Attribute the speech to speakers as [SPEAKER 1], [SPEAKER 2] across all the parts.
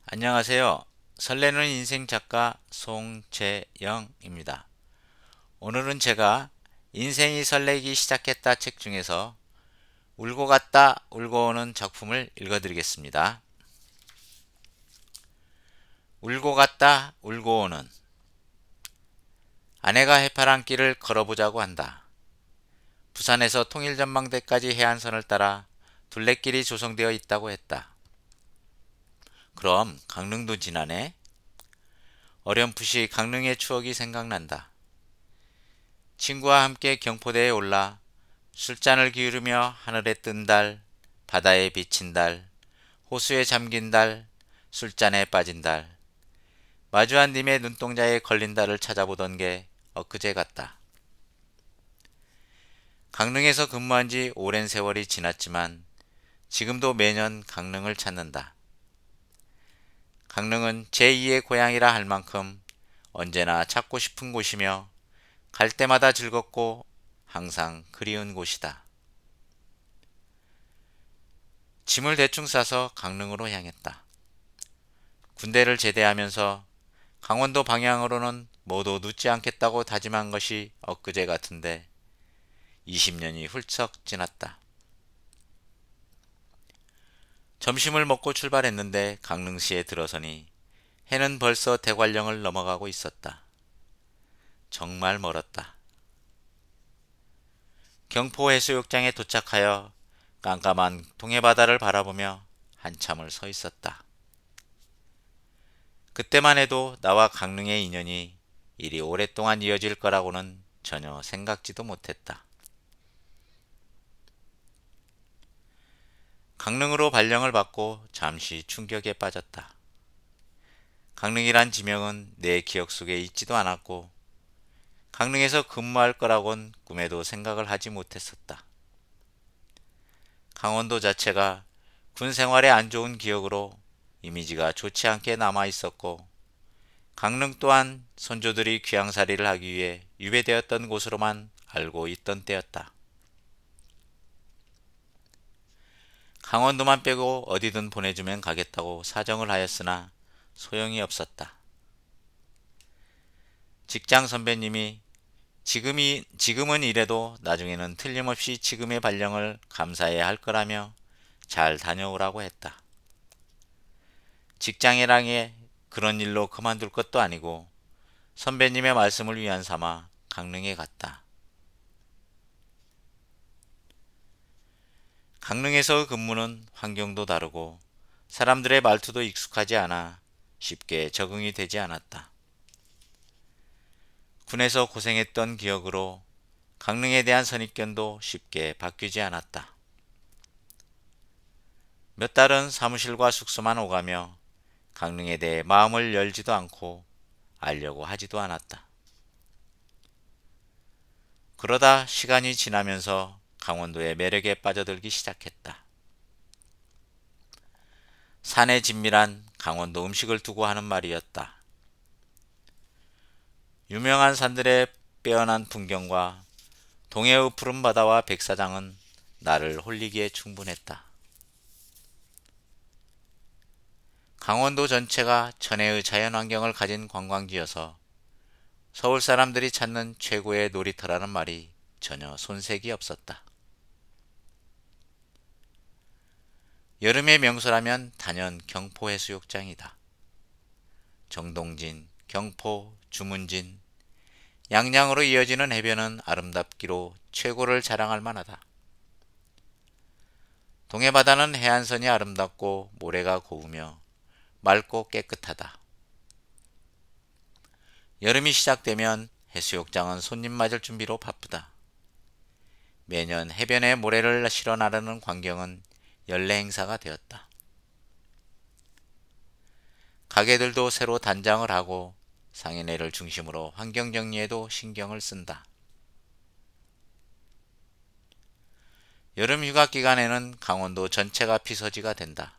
[SPEAKER 1] 안녕하세요. 설레는 인생 작가 송재영입니다. 오늘은 제가 인생이 설레기 시작했다 책 중에서 울고 갔다 울고 오는 작품을 읽어드리겠습니다. 울고 갔다 울고 오는. 아내가 해파란 길을 걸어보자고 한다. 부산에서 통일전망대까지 해안선을 따라 둘레길이 조성되어 있다고 했다. 그럼 강릉도 지나네? 어렴풋이 강릉의 추억이 생각난다. 친구와 함께 경포대에 올라 술잔을 기울이며 하늘에 뜬 달, 바다에 비친 달, 호수에 잠긴 달, 술잔에 빠진 달, 마주한 님의 눈동자에 걸린 달을 찾아보던 게 엊그제 같다. 강릉에서 근무한 지 오랜 세월이 지났지만 지금도 매년 강릉을 찾는다. 강릉은 제2의 고향이라 할 만큼 언제나 찾고 싶은 곳이며 갈 때마다 즐겁고 항상 그리운 곳이다. 짐을 대충 싸서 강릉으로 향했다. 군대를 제대하면서 강원도 방향으로는 모두 눕지 않겠다고 다짐한 것이 엊그제 같은데 20년이 훌쩍 지났다. 점심을 먹고 출발했는데 강릉시에 들어서니 해는 벌써 대관령을 넘어가고 있었다. 정말 멀었다. 경포 해수욕장에 도착하여 깜깜한 동해바다를 바라보며 한참을 서 있었다. 그때만 해도 나와 강릉의 인연이 이리 오랫동안 이어질 거라고는 전혀 생각지도 못했다. 강릉으로 발령을 받고 잠시 충격에 빠졌다. 강릉이란 지명은 내 기억 속에 있지도 않았고 강릉에서 근무할 거라곤 꿈에도 생각을 하지 못했었다. 강원도 자체가 군 생활에 안 좋은 기억으로 이미지가 좋지 않게 남아 있었고 강릉 또한 선조들이 귀향살이를 하기 위해 유배되었던 곳으로만 알고 있던 때였다. 강원도만 빼고 어디든 보내주면 가겠다고 사정을 하였으나 소용이 없었다. 직장 선배님이 지금은 이래도 나중에는 틀림없이 지금의 발령을 감사해야 할 거라며 잘 다녀오라고 했다. 직장이랑에 그런 일로 그만둘 것도 아니고 선배님의 말씀을 위안 삼아 강릉에 갔다. 강릉에서 근무는 환경도 다르고 사람들의 말투도 익숙하지 않아 쉽게 적응이 되지 않았다. 군에서 고생했던 기억으로 강릉에 대한 선입견도 쉽게 바뀌지 않았다. 몇 달은 사무실과 숙소만 오가며 강릉에 대해 마음을 열지도 않고 알려고 하지도 않았다. 그러다 시간이 지나면서 강원도의 매력에 빠져들기 시작했다. 산의 진미란 강원도 음식을 두고 하는 말이었다. 유명한 산들의 빼어난 풍경과 동해의 푸른 바다와 백사장은 나를 홀리기에 충분했다. 강원도 전체가 천혜의 자연환경을 가진 관광지여서 서울 사람들이 찾는 최고의 놀이터라는 말이 전혀 손색이 없었다. 여름의 명소라면 단연 경포해수욕장이다. 정동진, 경포, 주문진, 양양으로 이어지는 해변은 아름답기로 최고를 자랑할 만하다. 동해바다는 해안선이 아름답고 모래가 고우며 맑고 깨끗하다. 여름이 시작되면 해수욕장은 손님 맞을 준비로 바쁘다. 매년 해변에 모래를 실어 나르는 광경은 연례 행사가 되었다. 가게들도 새로 단장을 하고 상인회를 중심으로 환경 정리에도 신경을 쓴다. 여름 휴가 기간에는 강원도 전체가 피서지가 된다.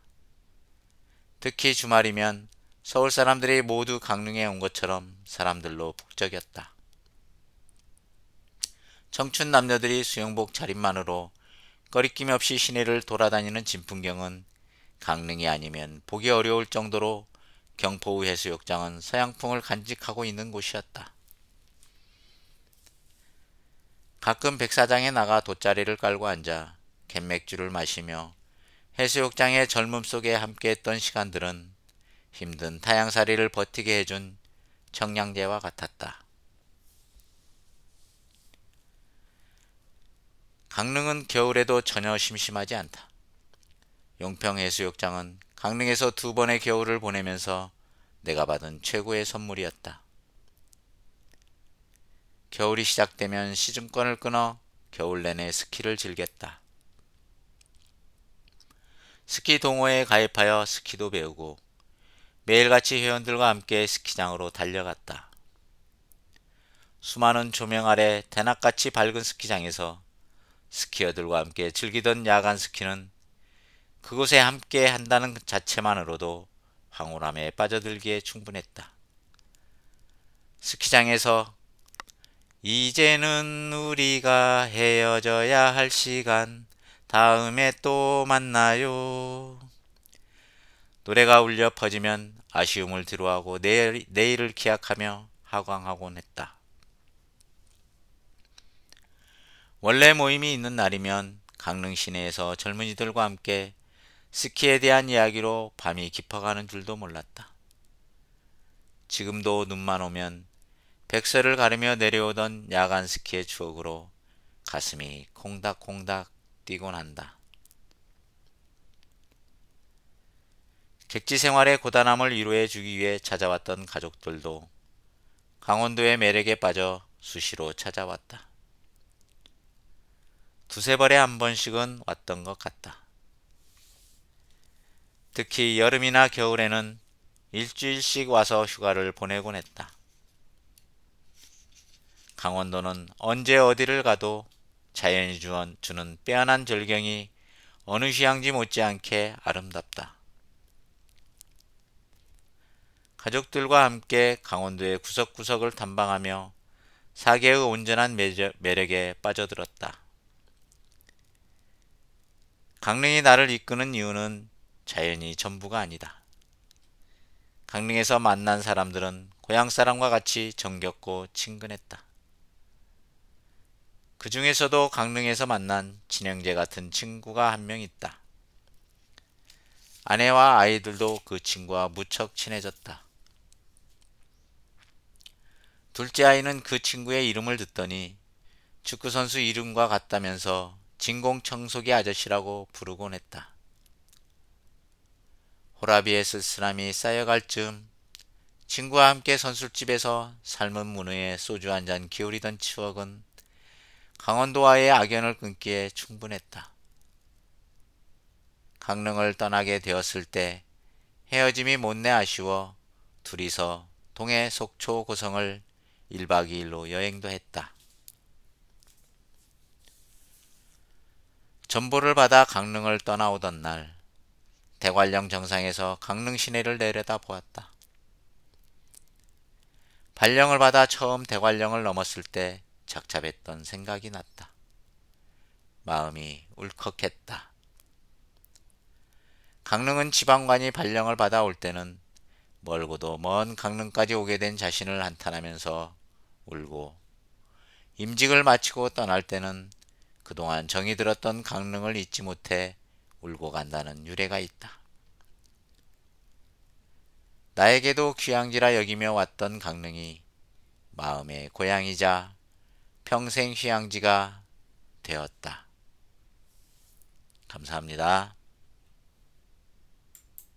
[SPEAKER 1] 특히 주말이면 서울 사람들이 모두 강릉에 온 것처럼 사람들로 북적였다. 청춘 남녀들이 수영복 차림만으로 거리낌 없이 시내를 돌아다니는 진풍경은 강릉이 아니면 보기 어려울 정도로 경포우 해수욕장은 서양풍을 간직하고 있는 곳이었다. 가끔 백사장에 나가 돗자리를 깔고 앉아 캔맥주를 마시며 해수욕장의 젊음 속에 함께했던 시간들은 힘든 타양살이를 버티게 해준 청량제와 같았다. 강릉은 겨울에도 전혀 심심하지 않다. 용평해수욕장은 강릉에서 2번의 겨울을 보내면서 내가 받은 최고의 선물이었다. 겨울이 시작되면 시즌권을 끊어 겨울 내내 스키를 즐겼다. 스키 동호회에 가입하여 스키도 배우고 매일같이 회원들과 함께 스키장으로 달려갔다. 수많은 조명 아래 대낮같이 밝은 스키장에서 스키어들과 함께 즐기던 야간 스키는 그곳에 함께 한다는 자체만으로도 황홀함에 빠져들기에 충분했다. 스키장에서 이제는 우리가 헤어져야 할 시간, 다음에 또 만나요. 노래가 울려 퍼지면 아쉬움을 뒤로하고 내일을 기약하며 하강하곤 했다. 원래 모임이 있는 날이면 강릉 시내에서 젊은이들과 함께 스키에 대한 이야기로 밤이 깊어가는 줄도 몰랐다. 지금도 눈만 오면 백설을 가르며 내려오던 야간 스키의 추억으로 가슴이 콩닥콩닥 뛰곤 한다. 객지 생활의 고단함을 위로해 주기 위해 찾아왔던 가족들도 강원도의 매력에 빠져 수시로 찾아왔다. 2~3벌에 한 번씩은 왔던 것 같다. 특히 여름이나 겨울에는 일주일씩 와서 휴가를 보내곤 했다. 강원도는 언제 어디를 가도 자연이 주는 빼어난 절경이 어느 휴양지 못지않게 아름답다. 가족들과 함께 강원도의 구석구석을 탐방하며 사계의 온전한 매력에 빠져들었다. 강릉이 나를 이끄는 이유는 자연이 전부가 아니다. 강릉에서 만난 사람들은 고향 사람과 같이 정겹고 친근했다. 그 중에서도 강릉에서 만난 친형제 같은 친구가 한 명 있다. 아내와 아이들도 그 친구와 무척 친해졌다. 둘째 아이는 그 친구의 이름을 듣더니 축구선수 이름과 같다면서 진공청소기 아저씨라고 부르곤 했다. 호라비의 쓸쓸함이 쌓여갈 즈음 친구와 함께 선술집에서 삶은 문어에 소주 한 잔 기울이던 추억은 강원도와의 악연을 끊기에 충분했다. 강릉을 떠나게 되었을 때 헤어짐이 못내 아쉬워 둘이서 동해 속초 고성을 1박 2일로 여행도 했다. 전보를 받아 강릉을 떠나오던 날 대관령 정상에서 강릉 시내를 내려다 보았다. 발령을 받아 처음 대관령을 넘었을 때 착잡했던 생각이 났다. 마음이 울컥했다. 강릉은 지방관이 발령을 받아 올 때는 멀고도 먼 강릉까지 오게 된 자신을 한탄하면서 울고, 임직을 마치고 떠날 때는 그동안 정이 들었던 강릉을 잊지 못해 울고 간다는 유래가 있다. 나에게도 휴양지라 여기며 왔던 강릉이 마음의 고향이자 평생 휴양지가 되었다. 감사합니다.